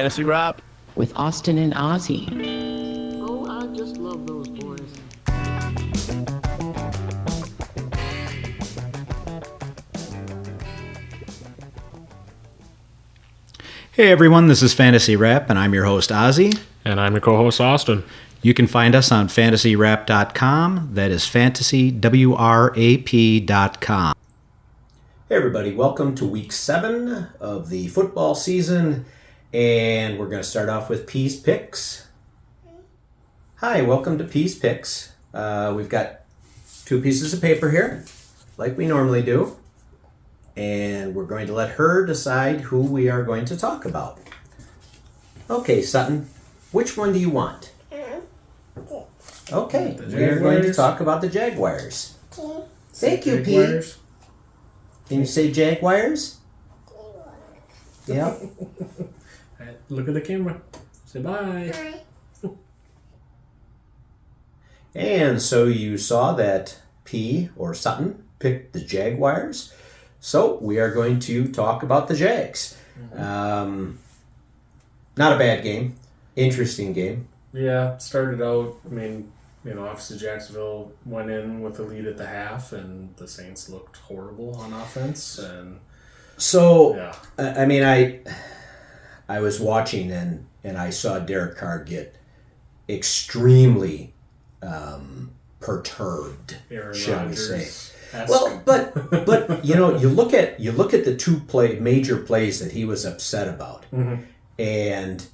Fantasy Rap with Austin and Ozzy. Oh, I just love those boys. Hey everyone, this is Fantasy Rap, and I'm your host Ozzy. And I'm your co-host Austin. You can find us on fantasyrap.com. That is fantasywrap.com. Hey everybody, welcome to week 7 of the football season, and we're going to start off with P's Picks. Hi, welcome to P's Picks. We've got 2 pieces of paper here, like we normally do. And we're going to let her decide who we are going to talk about. Okay, Sutton, which one do you want? Okay, we are going to talk about the Jaguars. Thank you, P. Can you say Jaguars? Yeah. Look at the camera. Say bye. And so you saw that P, or Sutton, picked the Jaguars. So we are going to talk about the Jags. Not a bad game. Interesting game. Yeah, started out, obviously Jacksonville went in with a lead at the half, and the Saints looked horrible on offense. And so, yeah. I was watching and I saw Derek Carr get extremely perturbed, Aaron shall we Rodgers. say. Well, but you look at the 2 major plays that he was upset about, and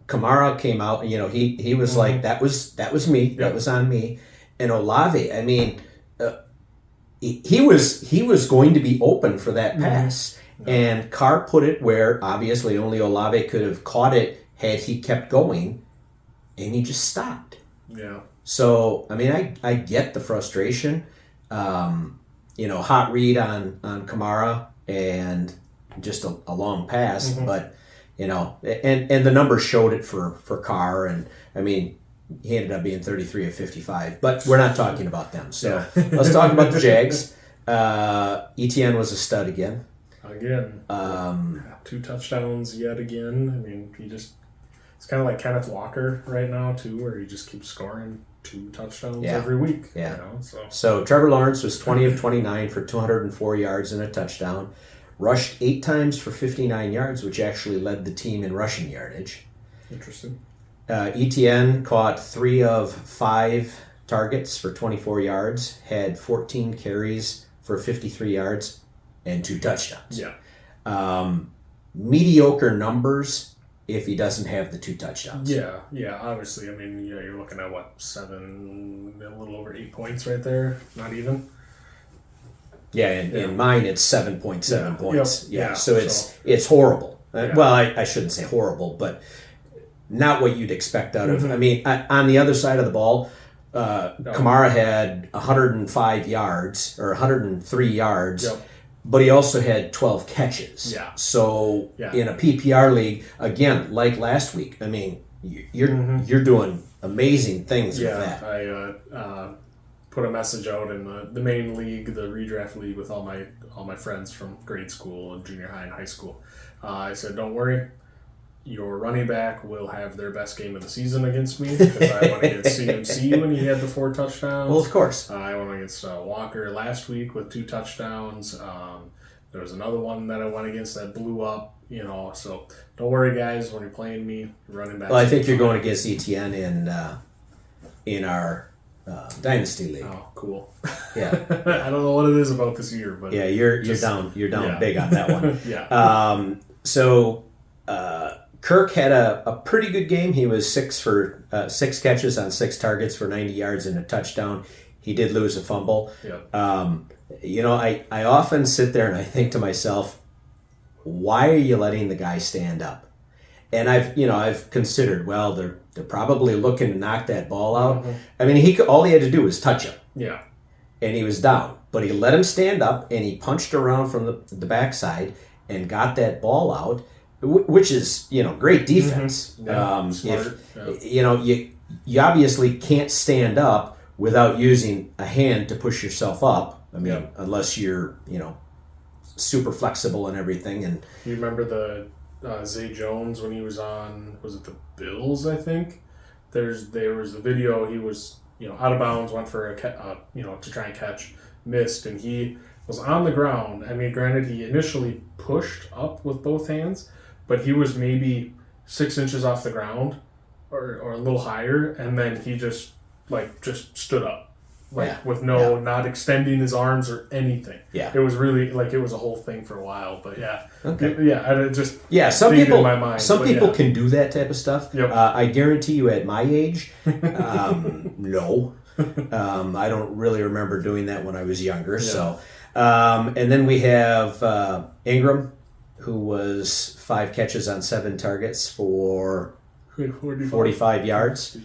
Kamara came out. He was like, that was me, that was on me, and Olave. He was going to be open for that pass, and Carr put it where obviously only Olave could have caught it had he kept going, and he just stopped. Yeah. So, I get the frustration. Hot read on Kamara and just a long pass, but, and the numbers showed it for Carr, and, he ended up being 33 of 55, but we're not talking about them. So, let's talk about the Jags. ETN was a stud again. Again. 2 touchdowns yet again. It's kind of like Kenneth Walker right now, too, where he just keeps scoring 2 touchdowns every week. Yeah. So Trevor Lawrence was 20 of 29 for 204 yards and a touchdown. Rushed 8 times for 59 yards, which actually led the team in rushing yardage. Interesting. ETN caught 3 of 5 targets for 24 yards, had 14 carries for 53 yards, and 2 touchdowns. Yeah. Mediocre numbers if he doesn't have the 2 touchdowns. Yeah, obviously. You're looking at, 7, a little over 8 points right there. Not even. Yeah, in mine it's 7.7 points. Yep. Yeah, so it's horrible. Yeah. Well, I shouldn't say horrible, but not what you'd expect out of. On the other side of the ball, Kamara had 105 yards or 103 yards. Yep. But he also had 12 catches. Yeah. So in a PPR league, again, like last week, you're doing amazing things with that. I put a message out in the main league, the redraft league, with all my friends from grade school and junior high and high school. I said, don't worry, your running back will have their best game of the season against me, because I went against CMC when he had the 4 touchdowns. Well, of course. I went against Walker last week with 2 touchdowns. There was another one that I went against that blew up. So don't worry, guys. When you're playing me, running back. Well, I think you're going against ETN in our Dynasty League. Oh, cool. Yeah. I don't know what it is about this year, but yeah, you're down big on that one. Yeah. So Kirk had a pretty good game. He was 6 catches on 6 targets for 90 yards and a touchdown. He did lose a fumble. Yeah. I often sit there and I think to myself, why are you letting the guy stand up? And I've considered, well, they're probably looking to knock that ball out. All he had to do was touch him. Yeah. And he was down. But he let him stand up and he punched around from the backside and got that ball out, which is, great defense. Smart. You obviously can't stand up without using a hand to push yourself up. unless you're, super flexible and everything. And you remember Zay Jones when he was on, was it the Bills, I think? There was a video, he was, out of bounds, went for to try and catch, missed, and he was on the ground. I mean, granted, he initially pushed up with both hands, but he was maybe 6 inches off the ground or a little higher, and then he just stood up. With not extending his arms or anything. Yeah. It was really, it was a whole thing for a while, but yeah. Okay. Some people in my mind. Some people can do that type of stuff. Yep. I guarantee you at my age, no. I don't really remember doing that when I was younger. Yeah. So, and then we have Ingram, who was 5 catches on 7 targets for 45 yards.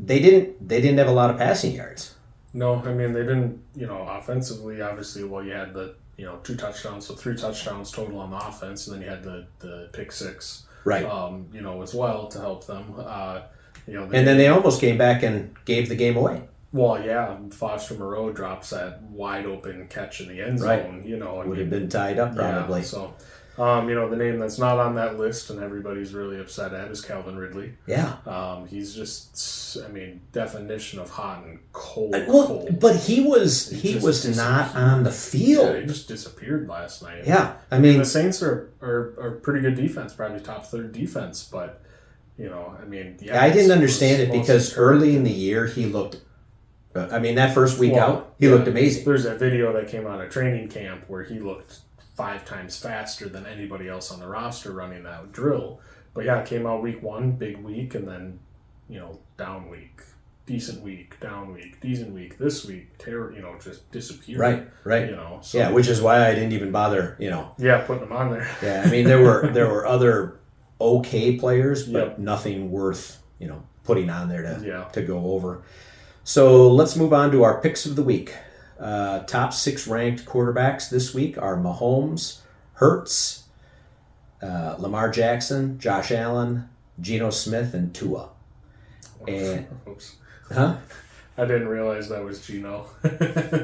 They didn't have a lot of passing yards. No, I mean, they didn't, offensively, obviously, you had the, 2 touchdowns, so 3 touchdowns total on the offense, and then you had the pick 6, right? As well to help them. And then they almost came back and gave the game away. Well, yeah, Foster Moreau drops that wide open catch in the end zone, Right. Would have been tied up probably. Yeah, so... the name that's not on that list and everybody's really upset at is Calvin Ridley. Yeah. He's just, definition of hot and cold. Cold. But he was not on the field. Yeah, he just disappeared last night. Yeah. The Saints are pretty good defense, probably top 3rd defense, but, I didn't understand it because early in the year he looked, that first week out, he looked amazing. There's a video that came out of training camp where he looked 5 times faster than anybody else on the roster running that drill. But yeah, it came out week 1, big week, and then, down week, decent week, down week, decent week, this week, just disappeared. Right. Which is why I didn't even bother, Yeah, putting them on there. Yeah, there were other okay players, but nothing worth, putting on there to go over. So let's move on to our picks of the week. Top 6 ranked quarterbacks this week are Mahomes, Hurts, Lamar Jackson, Josh Allen, Geno Smith, and Tua. And oops. Huh? I didn't realize that was Geno.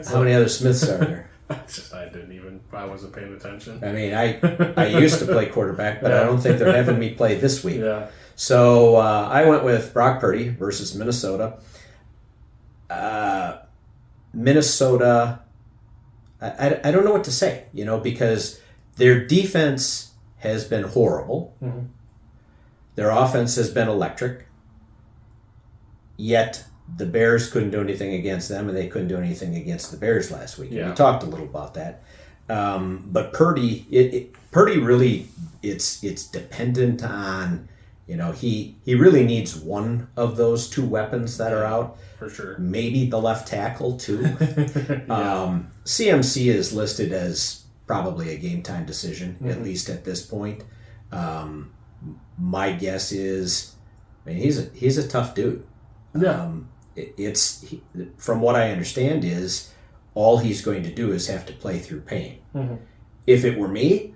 How many other Smiths are there? I wasn't paying attention. I used to play quarterback, but I don't think they're having me play this week. Yeah. So I went with Brock Purdy versus Minnesota. Minnesota, I don't know what to say, because their defense has been horrible. Mm-hmm. Their offense has been electric. Yet the Bears couldn't do anything against them, and they couldn't do anything against the Bears last week. Yeah. We talked a little about that. But Purdy, Purdy really, it's dependent on, he really needs one of those 2 weapons that are out. For sure. Maybe the left tackle, too. CMC is listed as probably a game-time decision, at least at this point. My guess is, he's a tough dude. Yeah. From what I understand is, all he's going to do is have to play through pain. Mm-hmm. If it were me,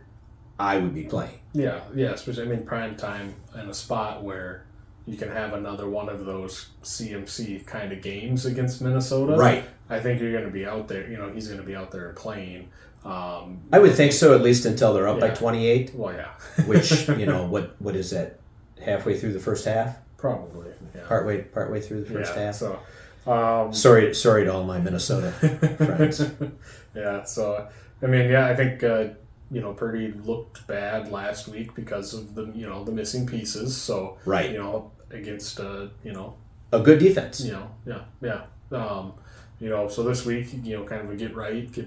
I would be playing. Yeah, especially prime time in a spot where you can have another one of those CMC kind of games against Minnesota. Right. I think you're going to be out there. He's going to be out there playing. I would think so, at least until they're up by 28. Well, yeah. Which what is that? Halfway through the first half? Probably. Yeah. Partway through the first half. So, sorry to all my Minnesota friends. Yeah. So I think Purdy looked bad last week because of the missing pieces. So right. Against a good defense. So this week, kind of a get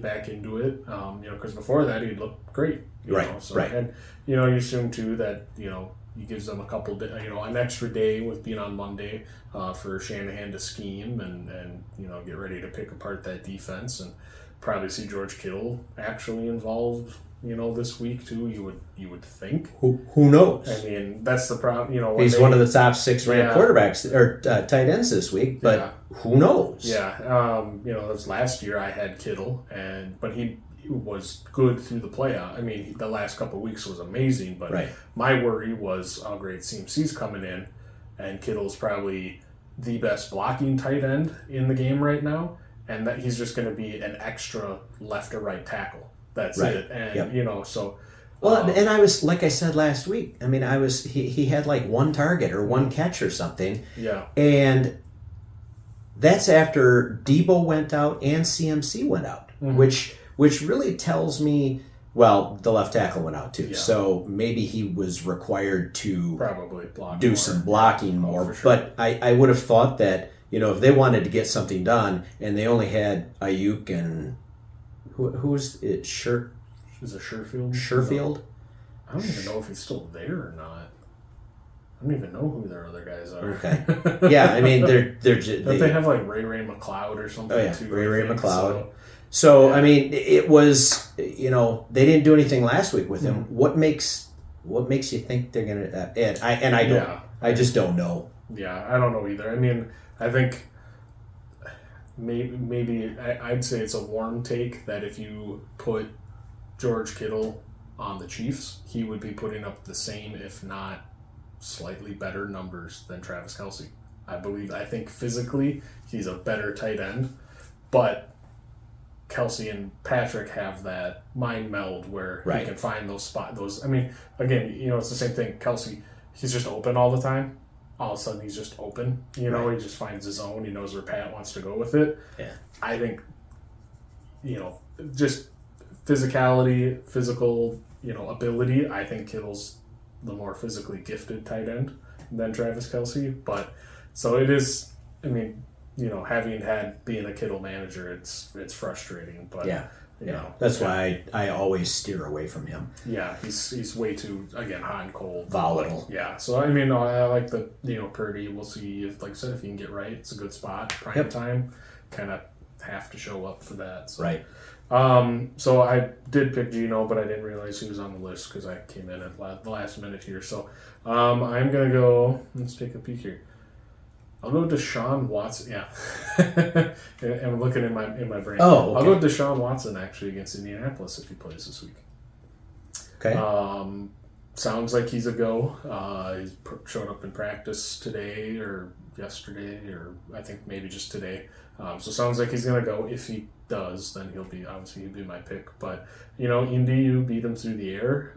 back into it. Because before that he looked great. Right. And you assume too that he gives them a couple, an extra day with being on Monday for Shanahan to scheme and get ready to pick apart that defense and probably see George Kittle actually involved. This week too. You would think. Who knows? That's the problem. He's one of the top 6 ranked quarterbacks or tight ends this week, but who knows? Yeah. This last year I had Kittle, but he was good through the playoff. The last couple of weeks was amazing, but my worry was how great CMC's coming in, and Kittle's probably the best blocking tight end in the game right now, and that he's just going to be an extra left or right tackle. That's it. And, so Well, and I was, like I said last week, I mean, he had like one target or one catch or something. Yeah. And that's after Debo went out and CMC went out, which really tells me, well, the left tackle went out too. Yeah. So maybe he was required to Probably do more. some blocking more. For sure. But I would have thought that, if they wanted to get something done and they only had Ayuk and who's it? Is it Sherfield? Sherfield? I don't even know if he's still there or not. I don't even know who their other guys are. Okay. Yeah, I mean, they're Don't they have like Ray McLeod or something too? Ray McLeod. So I mean, it was, they didn't do anything last week with him. What makes you think they're gonna? I just don't know. Yeah, I don't know either. I mean, I think maybe I'd say it's a warm take that if you put George Kittle on the Chiefs, he would be putting up the same, if not slightly better numbers than Travis Kelce. I think physically he's a better tight end, but Kelce and Patrick have that mind meld where he can find those spots. I mean, again, it's the same thing. Kelce, he's just open all the time. All of a sudden, he's just open. He just finds his zone. He knows where Pat wants to go with it. Yeah. I think, just physicality, physical, ability. I think Kittle's the more physically gifted tight end than Travis Kelce. But so it is. I mean, being a Kittle manager, it's frustrating. But that's why I always steer away from him. Yeah, he's way too, again, hot and cold, volatile. Yeah, so I mean, I like the Purdy. We'll see if, like I said, if he can get right, it's a good spot. Prime time, kind of have to show up for that. So. Right. So I did pick Geno, but I didn't realize he was on the list because I came in at the last minute here. So I'm gonna go. Let's take a peek here. I'll go Deshaun Watson. Yeah, and I'm looking in my brain. Oh, okay. I'll go Deshaun Watson actually against Indianapolis if he plays this week. Okay. Sounds like he's a go. He's showed up in practice today or yesterday, or I think maybe just today. So sounds like he's gonna go. If he does, then he'll be my pick. But Indy, you beat him through the air.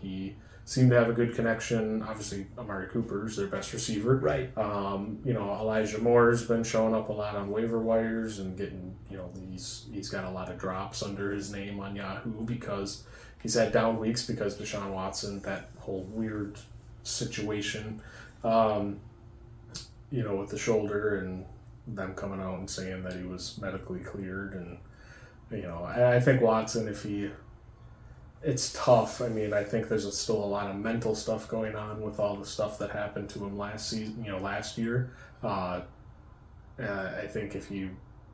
He seemed to have a good connection. Obviously, Amari Cooper's their best receiver. Right. Elijah Moore's been showing up a lot on waiver wires and getting, he's got a lot of drops under his name on Yahoo because he's had down weeks because Deshaun Watson, that whole weird situation, with the shoulder and them coming out and saying that he was medically cleared. And, I think Watson, it's tough. I mean, I think there's still a lot of mental stuff going on with all the stuff that happened to him last year. I think if he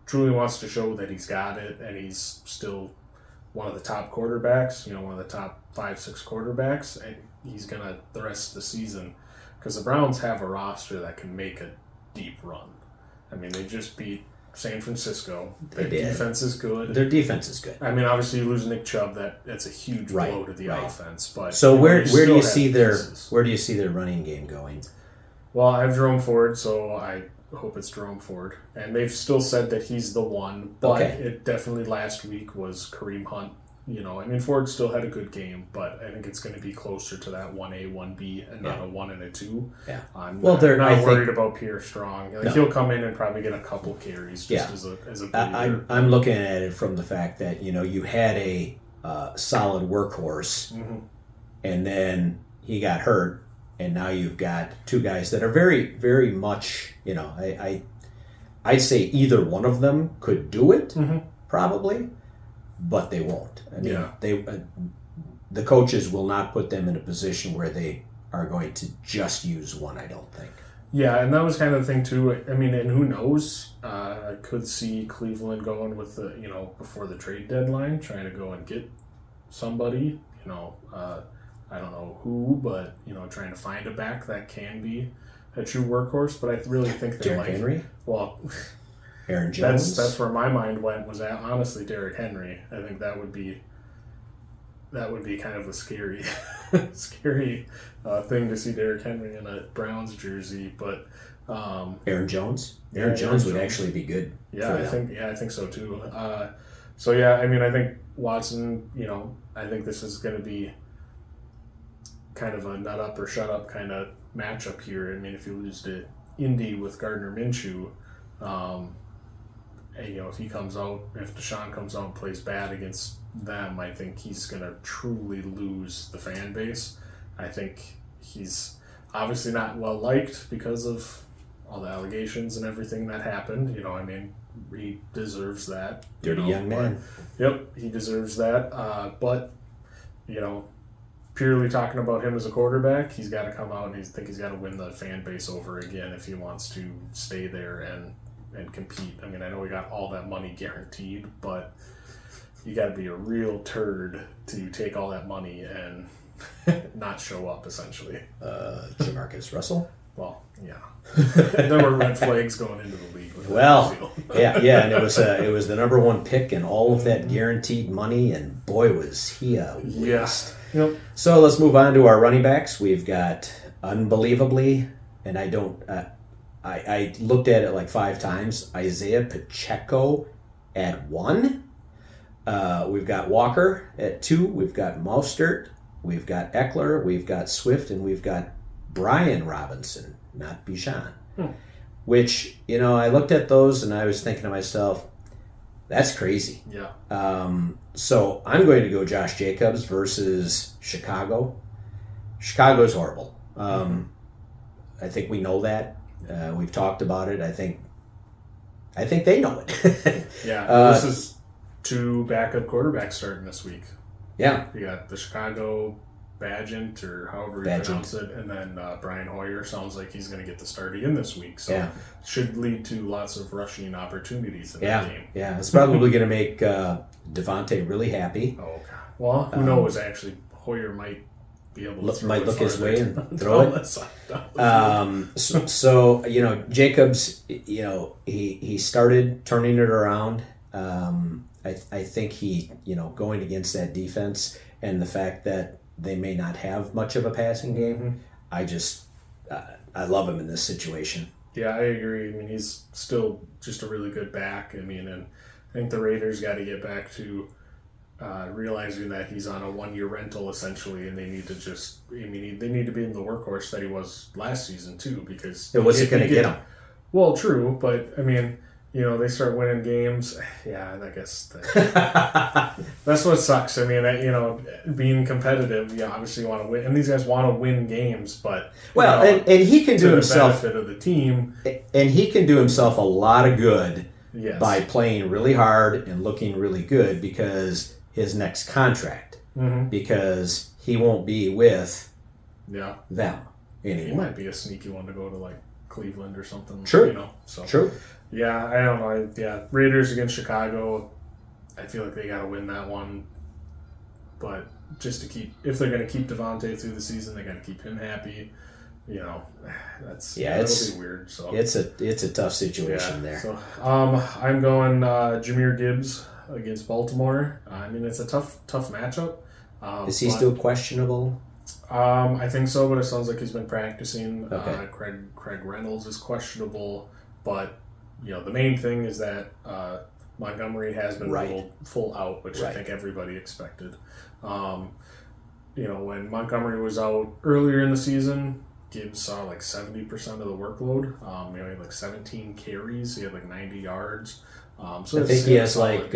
truly wants to show that he's got it and he's still one of the top quarterbacks, one of the top 5-6 quarterbacks, and he's gonna the rest of the season, because the Browns have a roster that can make a deep run. I mean, they just beat San Francisco. Their defense is good. Their defense is good. I mean, obviously, you lose Nick Chubb. That's a huge blow to the offense. But so where do you see their running game going? Well, I have Jerome Ford, so I hope it's Jerome Ford. And they've still said that he's the one, but it definitely last week was Kareem Hunt. I mean, Ford still had a good game, but I think it's going to be closer to that 1A, 1B, and not a 1 and a 2. Yeah. They're not worried about Pierre Strong. He'll come in and probably get a couple carries as a breather. I'm looking at it from the fact that, you had a solid workhorse, and then he got hurt, and now you've got two guys that are very, very much, I'd say either one of them could do it, probably, but they won't. I mean, the coaches will not put them in a position where they are going to just use one, I don't think. Yeah, and that was kind of the thing, too. I mean, and who knows? I could see Cleveland going with the, before the trade deadline, trying to go and get somebody, I don't know who, but, trying to find a back that can be a true workhorse. But I really think they're Derrick Henry? Well, Aaron Jones? That's where my mind went, was honestly Derrick Henry. I think that would be kind of a scary thing to see Derrick Henry in a Browns jersey. But Aaron Jones? Aaron Jones would actually be good. Yeah, I think so too. So yeah, I mean, I think Watson, I think this is going to be kind of a nut up or shut up kind of matchup here. I mean, if you lose to Indy with Gardner Minshew, and, if he comes out, if Deshaun comes out and plays bad against them, I think he's going to truly lose the fan base. I think he's obviously not well liked because of all the allegations and everything that happened. I mean, he deserves that. Dirty young man. Yep, he deserves that. But, purely talking about him as a quarterback, he's got to come out and he's got to win the fan base over again if he wants to stay there and compete. I mean, I know we got all that money guaranteed, but you got to be a real turd to take all that money and not show up, essentially. Jamarcus Russell? Well, yeah. There were red flags going into the league. Well, yeah, and it was the number one pick and all of that guaranteed money, and boy, was he a waste. Yeah. Yep. So let's move on to our running backs. We've got, unbelievably, and I looked at it like 5 times, Isaiah Pacheco at 1. We've got Walker at 2. We've got Mostert. We've got Eckler. We've got Swift. And we've got Brian Robinson, not Bijan. Which, I looked at those and I was thinking to myself, that's crazy. Yeah. So I'm going to go Josh Jacobs versus Chicago. Chicago's horrible. I think we know that. We've talked about it. I think they know it. Yeah. This is 2 backup quarterbacks starting this week. Yeah. You got the Chicago Badgent, or however you pronounce it, and then Brian Hoyer sounds like he's going to get the start again this week. So should lead to lots of rushing opportunities in that game. Yeah, it's probably going to make Devontae really happy. Oh, God. Well, who knows, actually. Hoyer might be able to look his way and throw it. So Jacobs, he started turning it around. I think he, going against that defense and the fact that they may not have much of a passing game, I love him in this situation. Yeah, I agree. I mean, he's still just a really good back. I mean, and I think the Raiders got to get back to realizing that he's on a 1-year rental essentially, and they need to they need to be in the workhorse that he was last season too, because what's it going to get him? Well, true, but I mean, they start winning games. Yeah, I guess that's what sucks. I mean, being competitive, obviously you want to win, and these guys want to win games, but and he can do himself benefit of the team, and he can do himself a lot of good by yes. playing really hard and looking really good because his next contract, because he won't be with them anymore. He might be a sneaky one to go to like Cleveland or something. True. So true. Yeah, I don't know. Raiders against Chicago, I feel like they got to win that one. But just to if they're going to keep Devontae through the season, they got to keep him happy. It'll be weird. So it's a tough situation there. So I'm going Jahmyr Gibbs against Baltimore. I mean, it's a tough matchup. Is he still questionable? I think so, but it sounds like he's been practicing. Okay. Craig Reynolds is questionable, but the main thing is that Montgomery has been ruled full out, which I think everybody expected. When Montgomery was out earlier in the season, Gibbs saw like 70% of the workload. He had like 17 carries. He had like 90 yards. So I think he has like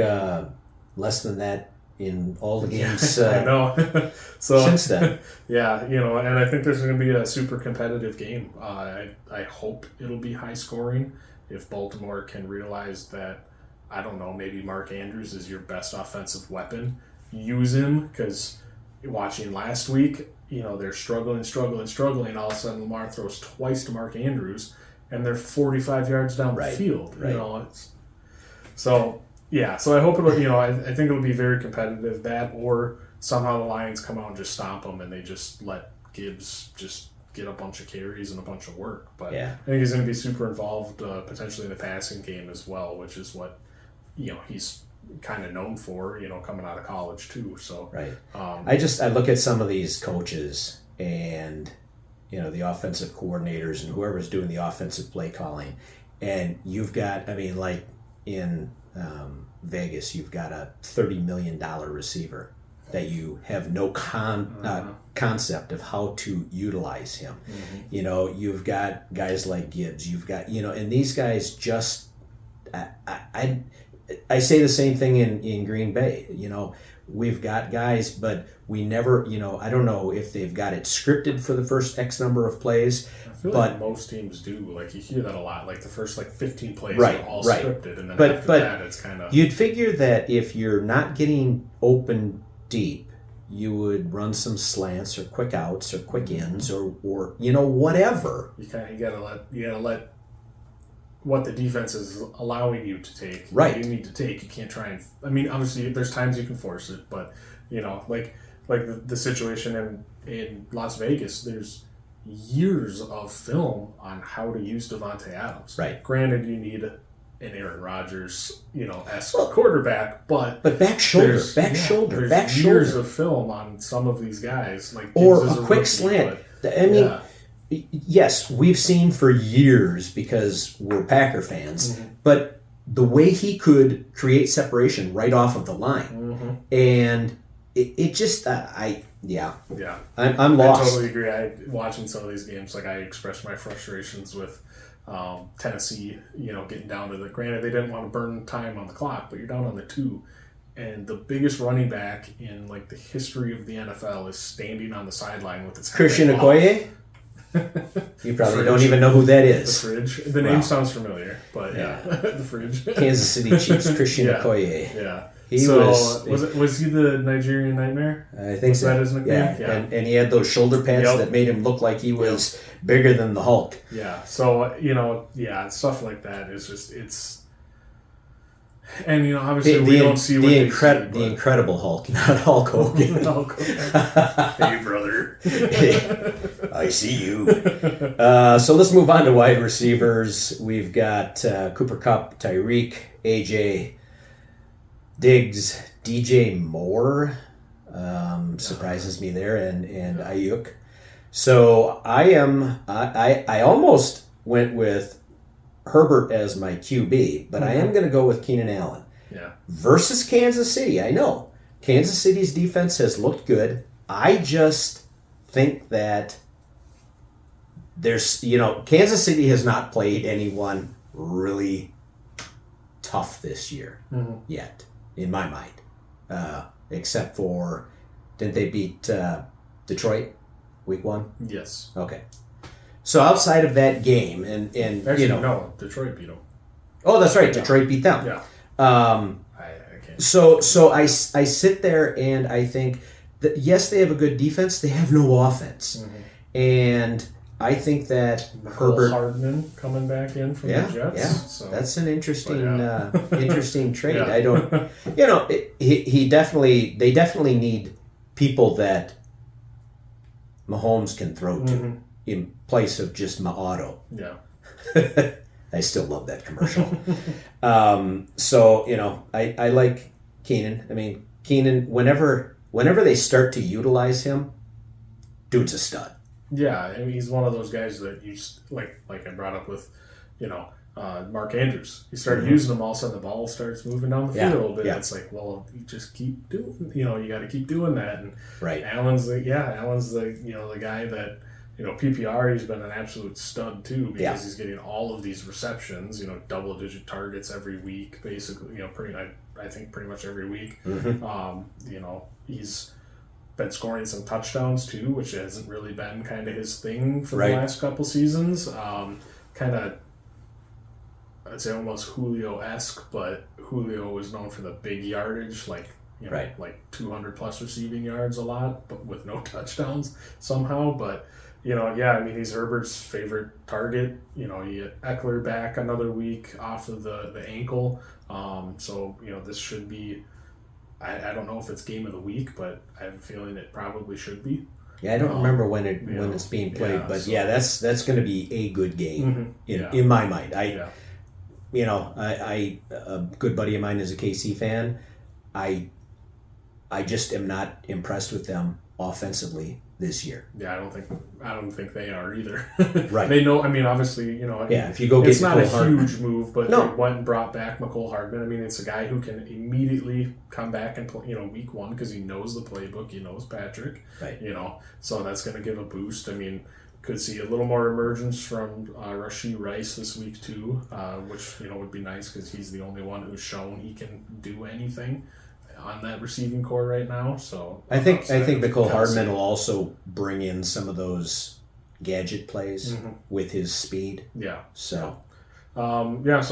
less than that in all the games. I know. So since then, and I think there's going to be a super competitive game. I hope it'll be high scoring. If Baltimore can realize that, I don't know, maybe Mark Andrews is your best offensive weapon, use him, because watching last week, they're struggling. All of a sudden, Lamar throws twice to Mark Andrews, and they're 45 yards down the field. So I hope it'll, I think it'll be very competitive. That, or somehow the Lions come out and just stomp them, and they just let Gibbs just get a bunch of carries and a bunch of work. But I think he's going to be super involved, potentially in the passing game as well, which is what he's kind of known for, coming out of college too. So I look at some of these coaches and the offensive coordinators and whoever's doing the offensive play calling, and you've got, like in Vegas, you've got a $30 million receiver that you have no concept of how to utilize him. You know, you've got guys like Gibbs. You've got, you know, and these guys just, I say the same thing in Green Bay. You know, we've got guys, but we never, you know, I don't know if they've got it scripted for the first X number of plays. I feel like most teams do. Like, you hear that a lot. Like, the first, 15 plays Right, are all right. scripted. And then But after that, it's kind of... You'd figure that if you're not getting open deep, you would run some slants or quick outs or quick ins or you know, whatever. You gotta let what the defense is allowing you to take. Right. You need to take. You can't try and... I mean, obviously, there's times you can force it, but, you know, like the situation in Las Vegas, there's years of film on how to use Devontae Adams. Right. Granted, you need an Aaron Rodgers, you know, esque quarterback, but back shoulder, there's years of film on some of these guys, like or Gibbs is a quick rookie, slant. but, I mean, yes, we've seen for years because we're Packer fans, but the way he could create separation right off of the line, and it just, I'm lost. I totally agree. Watching some of these games, I expressed my frustrations with Tennessee, you know, getting down to granted they didn't want to burn time on the clock, but you're down on the 2, and the biggest running back in the history of the NFL is standing on the sideline with his head Christian off. Okoye. You probably don't even know who that is. The Fridge. The name sounds familiar, but yeah. The Fridge. Kansas City Chiefs Christian Okoye. Yeah. He was he the Nigerian Nightmare? I think so. Was that his nickname? Yeah. And he had those shoulder pads that made him look like he was bigger than the Hulk. Yeah. So, you know, stuff like that is just, it's... And, you know, obviously we don't see what they see, the Incredible Hulk, not Hulk Hogan. Hey, brother. I see you. So let's move on to wide receivers. We've got Cooper Kupp, Tyreek, AJ, Diggs, DJ Moore. Surprises me there, and Ayuk. So I almost went with Herbert as my QB, but I am going to go with Keenan Allen. Yeah. Versus Kansas City. I know Kansas City's defense has looked good. I just think that Kansas City has not played anyone really tough this year yet, in my mind, except for, didn't they beat Detroit week 1? Yes. Okay. So outside of that game, and actually, no, Detroit beat them. Oh, that's right. Detroit beat them. Yeah. I can't. So I sit there and I think that yes, they have a good defense. They have no offense, and I think that Herbert Hardman coming back in from the Jets. Yeah, so. that's an interesting interesting trade. Yeah. I don't, they definitely need people that Mahomes can throw to in place of just Auto. Yeah. I still love that commercial. So, I like Keenan. I mean, Keenan, whenever they start to utilize him, dude's a stud. Yeah, I mean, he's one of those guys that you like I brought up with, Mark Andrews. You start using him, all of a sudden the ball starts moving down the field, and it's like, well, you just keep doing, you got to keep doing that. And right. Allen's the the guy that, PPR, he's been an absolute stud too, because he's getting all of these receptions, double-digit targets every week, basically, I think pretty much every week. He's been scoring some touchdowns too, which hasn't really been kind of his thing for the last couple seasons. Kind of, I'd say almost Julio-esque, but Julio was known for the big yardage, like 200 plus receiving yards a lot, but with no touchdowns somehow. But he's Herbert's favorite target. You get Eckler back another week off of the ankle. So this should be, I don't know if it's game of the week, but I have a feeling it probably should be. Yeah, I don't remember when it's being played, but that's going to be a good game in my mind. I a good buddy of mine is a KC fan. I just am not impressed with them offensively this year. Yeah, I don't think they are either. Right. They know. I mean, obviously, Yeah, if you go get it's not a Nicole Hardman. huge move, but No. they went and brought back McCole Hardman. I mean, it's a guy who can immediately come back and play, week one because he knows the playbook, he knows Patrick, Right. so that's going to give a boost. I mean, could see a little more emergence from Rashee Rice this week too, which would be nice because he's the only one who's shown he can do anything on that receiving core right now. So I think Nicole Kelsey. Hardman will also bring in some of those gadget plays with his speed. Yeah. So So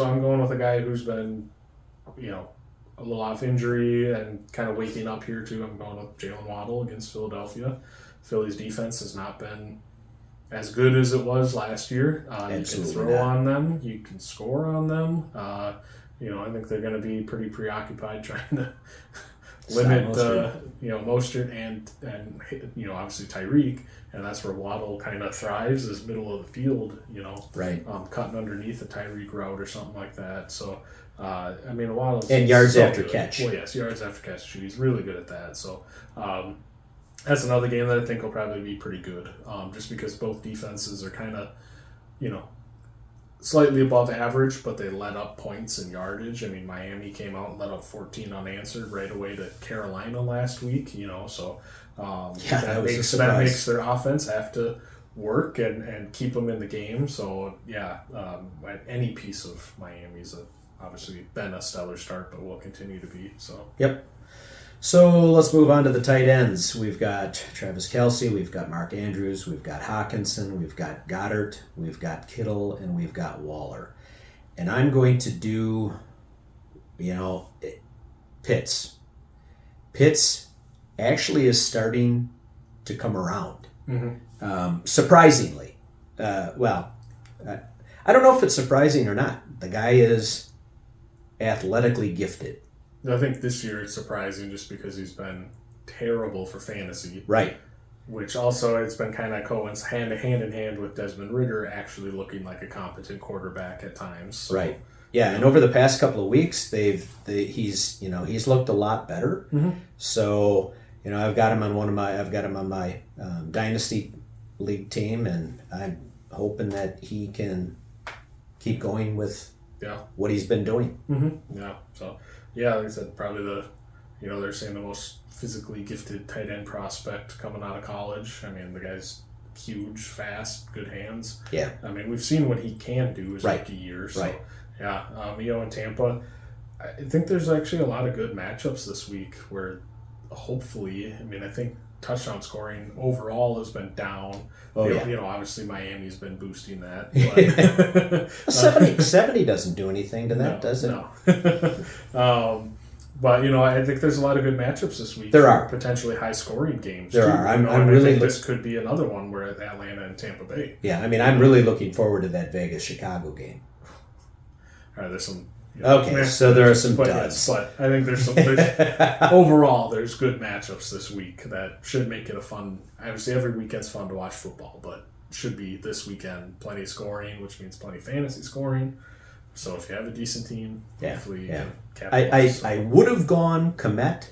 I'm going with a guy who's been, a little off injury and kind of waking up here too. I'm going with Jalen Waddle against Philadelphia. Philly's defense has not been as good as it was last year. You can Absolutely throw not. on them. You can score on them. I think they're going to be pretty preoccupied trying to limit, Mostert and obviously Tyreek, and that's where Waddle kind of thrives, is middle of the field, right. Cutting underneath a Tyreek route or something like that. So, Waddle's And yards so after good. catch. Well, yes, yards after catch too. He's really good at that. So, that's another game that I think will probably be pretty good, just because both defenses are kind of, slightly above average, but they let up points and yardage. I mean, Miami came out and let up 14 unanswered right away to Carolina last week, so that was a that surprise. makes their offense have to work and keep them in the game. So, any piece of Miami's obviously been a stellar start, but will continue to be. So, Yep. So let's move on to the tight ends. We've got Travis Kelce, we've got Mark Andrews, we've got Hawkinson, we've got Goddard, we've got Kittle, and we've got Waller. And I'm going to do, Pitts. Pitts actually is starting to come around, surprisingly. I don't know if it's surprising or not. The guy is athletically gifted. I think this year it's surprising just because he's been terrible for fantasy. Right. Which also it's been kind of hand in hand with Desmond Ridder actually looking like a competent quarterback at times. So, Right. Yeah, and over the past couple of weeks, he's looked a lot better. So I've got him on my dynasty league team, and I'm hoping that he can keep going with what he's been doing. Yeah. So like I said, probably they're saying the most physically gifted tight end prospect coming out of college. I mean, the guy's huge, fast, good hands. Yeah. I mean, we've seen what he can do his Right. rookie year. So, Right. in Tampa, I think there's actually a lot of good matchups this week where hopefully, I think touchdown scoring overall has been down. Oh, Obviously Miami's been boosting that. But 70 doesn't do anything to that, does it? No. But I think there's a lot of good matchups this week. There for are potentially high scoring games. There too. are. I'm I really think this could be another one where Atlanta and Tampa Bay. Yeah, I'm really looking forward to that Vegas-Chicago game. All right, there's some. Okay, so there are some duds. But I think there's overall there's good matchups this week that should make it a fun. Obviously, every weekend's fun to watch football, but should be this weekend plenty of scoring, which means plenty of fantasy scoring. So if you have a decent team, hopefully you can capitalize. I would have gone Komet,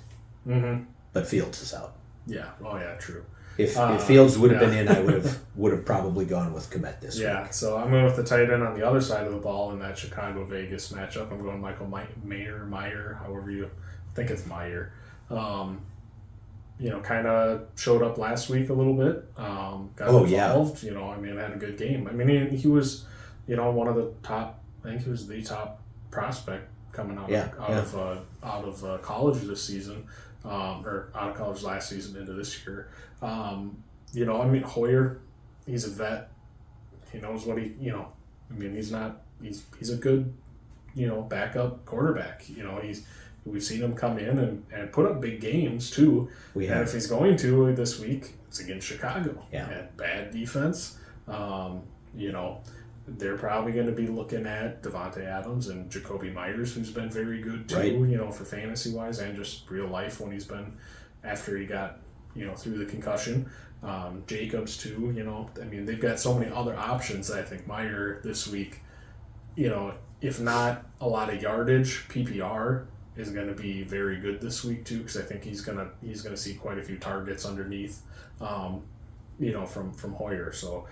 Mm-hmm. but Fields is out. Yeah. Oh yeah. True. If Fields would have been in, I would have probably gone with Komet this week. Yeah. So I'm going with the tight end on the other side of the ball in that Chicago-Vegas matchup. I'm going Michael Meyer, however you think it's Meyer. Kind of showed up last week a little bit. Got involved. Had a good game. He was, one of the top. I think he was the top prospect coming out of college this season, or out of college last season into this year. Hoyer, he's a vet. He knows what he's a good, backup quarterback. We've seen him come in and put up big games too. And if he's going to this week, it's against Chicago. Yeah. And bad defense. They're probably going to be looking at Devontae Adams and Jacoby Myers, who's been very good too, right. For fantasy wise and just real life when he's been after he got, through the concussion. Jacobs too, they've got so many other options that I think Meyer this week, if not a lot of yardage, PPR is going to be very good this week too, because I think he's gonna see quite a few targets underneath. from Hoyer. So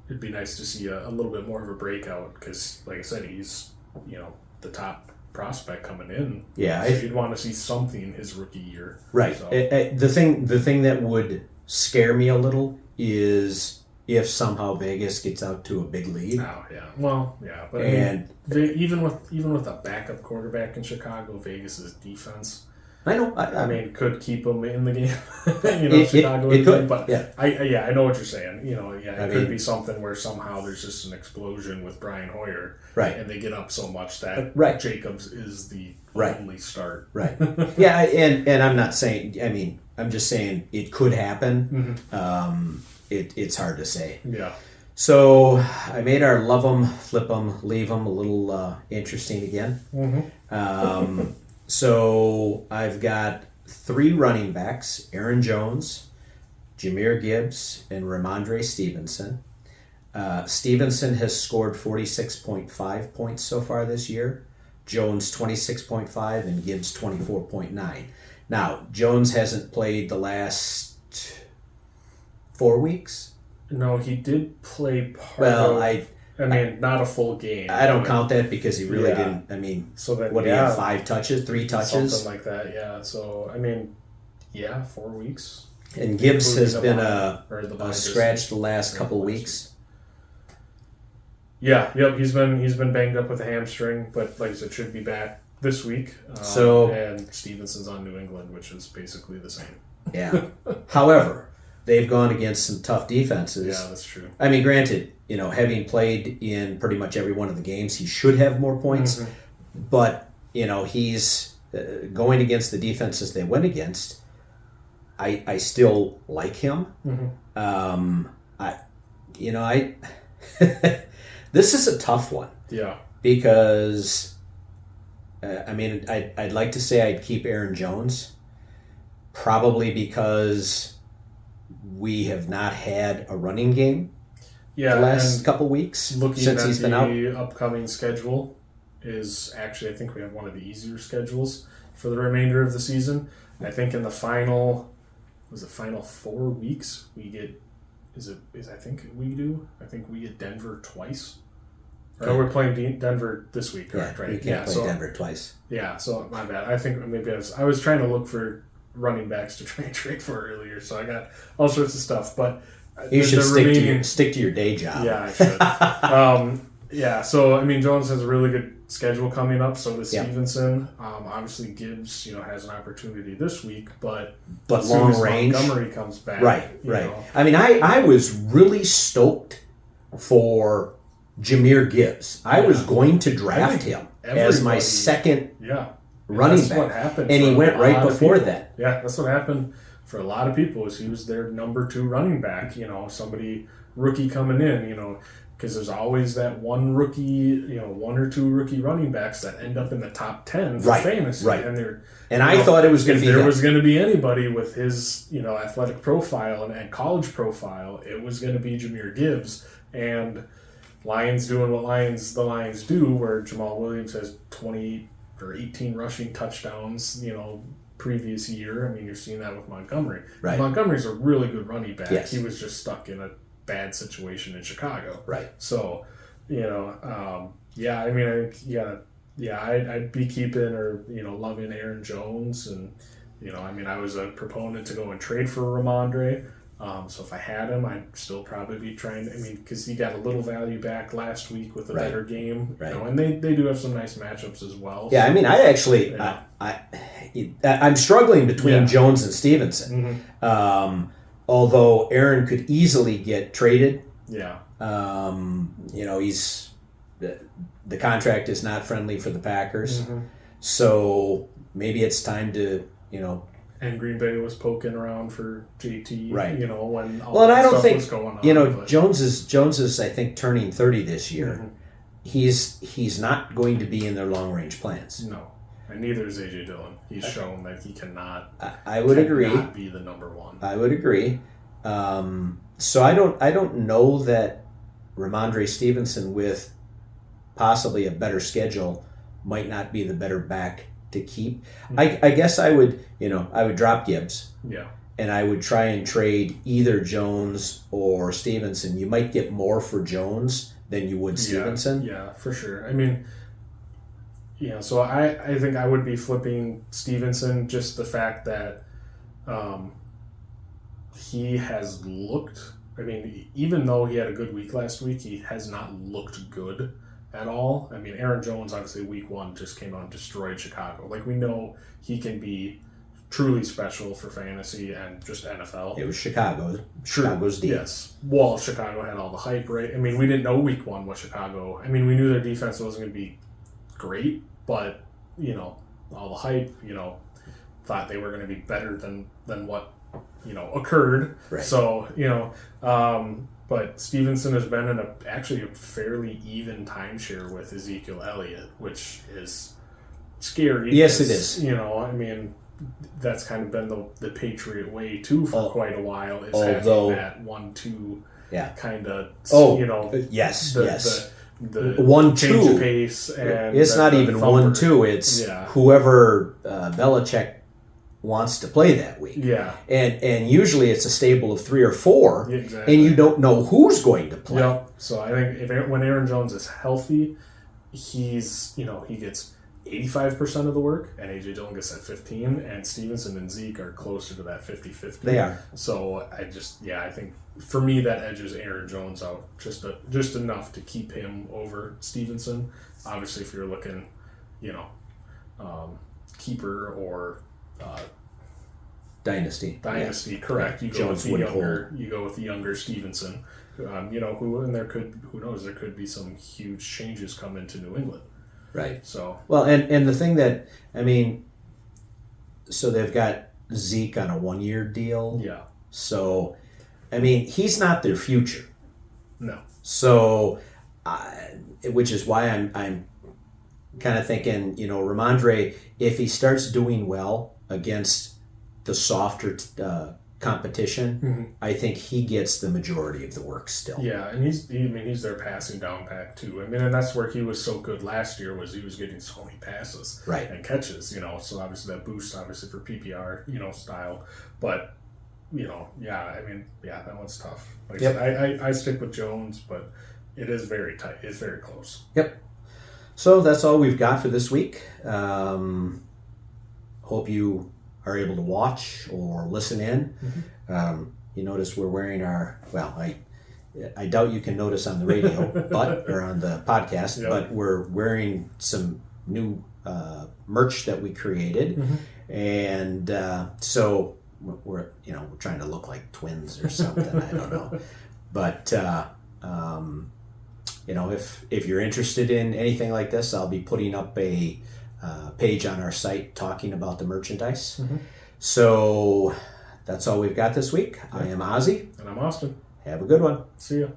it'd be nice to see a little bit more of a breakout because, like I said, he's the top prospect coming in. Yeah, so you'd want to see something his rookie year. Right. So. The thing that would scare me a little is if somehow Vegas gets out to a big lead. Oh yeah. Well, yeah, but even with a backup quarterback in Chicago, Vegas's defense. I know. I mean, could keep them in the game. Chicago. It could. But yeah. I know what you're saying. It could mean, be something where somehow there's just an explosion with Brian Hoyer, right? And they get up so much that Jacobs is the only start, right? Yeah, and I'm not saying. I mean, I'm just saying it could happen. Mm-hmm. It's hard to say. Yeah. So I made our love 'em, flip 'em, leave 'em a little interesting again. Mm-hmm. So I've got 3 running backs: Aaron Jones, Jahmyr Gibbs, and Rhamondre Stevenson. Stevenson has scored 46.5 points so far this year. Jones 26.5 and Gibbs 24.9. Now Jones hasn't played the last 4 weeks. No, he did play part. Well, I mean, not a full game. I don't count that because he really didn't. I mean, so that, what do you have? 5 touches, 3 touches, something like that. Yeah. So I mean, 4 weeks. And Gibbs has been a scratch the last couple of weeks. Yeah. Yep. He's been banged up with a hamstring, but like I said, should be back this week. And Stevenson's on New England, which is basically the same. Yeah. However, they've gone against some tough defenses. Yeah, that's true. I mean, granted, having played in pretty much every one of the games, he should have more points. Mm-hmm. But, he's going against the defenses they went against. I still like him. Mm-hmm. This is a tough one. Yeah. Because, I'd like to say I'd keep Aaron Jones. Probably because we have not had a running game the last couple weeks since he's been out. The upcoming schedule is actually, I think we have one of the easier schedules for the remainder of the season. I think in the final 4 weeks we get I think we get Denver twice. Or we're playing Denver this week, correct? Yeah, right? You can't play Denver twice. Yeah, so my bad. I think maybe I was trying to look for running backs to try and trade for earlier, so I got all sorts of stuff. But you should stick to your day job. Yeah, I should. So I mean, Jones has a really good schedule coming up. So does Stevenson. Obviously, Gibbs, has an opportunity this week, but long range. Montgomery comes back. Right. I mean, I was really stoked for Jahmyr Gibbs. I was going to draft him as my second. Running back. What happened, and he went right before that. Yeah, that's what happened for a lot of people. Is he was their number 2 running back. Somebody rookie coming in. Because there's always that one rookie, 1 or 2 rookie running backs that end up in the top 10 for fantasy. Right. And I thought it was going to be if there was going to be anybody with his athletic profile and college profile, it was going to be Jahmyr Gibbs. And Lions doing what the Lions do, where Jamal Williams has 20 or 18 rushing touchdowns, previous year. I mean, you're seeing that with Montgomery. Right. Montgomery's a really good running back. Yes. He was just stuck in a bad situation in Chicago. Right. So, I'd be keeping or, loving Aaron Jones. And, I was a proponent to go and trade for Rhamondre. So if I had him, I'd still probably be trying to, because he got a little value back last week with a better game, and they do have some nice matchups as well. Yeah, so, I actually, I'm struggling between Jones and Stevenson. Mm-hmm. Although Aaron could easily get traded. Yeah. He's, the contract is not friendly for the Packers. Mm-hmm. So maybe it's time to, And Green Bay was poking around for JT, right? When all that stuff was going on. But Jones is I think turning 30 this year. Mm-hmm. He's not going to be in their long range plans. No, and neither is AJ Dillon. He's shown that he cannot. I would agree. Be the number 1. I would agree. So I don't know that Rhamondre Stevenson with possibly a better schedule might not be the better back to keep. I guess I would drop Gibbs. Yeah. and I would try and trade either Jones or Stevenson. You might get more for Jones than you would Stevenson. Yeah, for sure. I mean, so I think I would be flipping Stevenson, just the fact that he has looked, I mean, even though he had a good week last week, he has not looked good at all. I mean, Aaron Jones, obviously, week 1 just came out and destroyed Chicago. Like, we know he can be truly special for fantasy and just NFL. It was Chicago's deal. Yes. Well, Chicago had all the hype, right? I mean, we didn't know week 1 was Chicago. I mean, we knew their defense wasn't going to be great, but, all the hype, thought they were going to be better than what, occurred. Right. So, but Stevenson has been in actually a fairly even timeshare with Ezekiel Elliott, which is scary. Yes, it is. I mean, that's kind of been the Patriot way too for quite a while. Is although, having that 1-2 kind of. Yes. The 1-2 change of pace, and it's not even 1-2. It's whoever Belichick wants to play that week. Yeah, and usually it's a stable of 3 or 4, exactly. And you don't know who's going to play. Yep. So I think when Aaron Jones is healthy, he's he gets 85% of the work, and AJ Dillon gets that 15, and Stevenson and Zeke are closer to that 50-50. They are. So I think for me that edges Aaron Jones out just enough to keep him over Stevenson. Obviously, if you're looking, keeper or Dynasty, correct. You go Jones with the younger Stevenson. Who knows? There could be some huge changes come into New England. Right. So well, and the thing that so they've got Zeke on a 1-year deal. Yeah. So, I mean, he's not their future. No. So, which is why I'm kind of thinking, Rhamondre, if he starts doing well against the softer competition, I think he gets the majority of the work still. Yeah, and he's their passing down pack too. I mean, and that's where he was so good last year, was he was getting so many passes and catches, so obviously that boost for PPR, style. But, that one's tough. Like I stick with Jones, but it is very tight. It's very close. Yep. So that's all we've got for this week. Hope you are able to watch or listen in. Mm-hmm. You notice we're wearing I doubt you can notice on the radio, or on the podcast, but we're wearing some new merch that we created, and so we're trying to look like twins or something. I don't know, but if you're interested in anything like this, I'll be putting up a page on our site talking about the merchandise. So that's all we've got this week. I am Ozzy. And I'm Austin. Have a good one. See ya.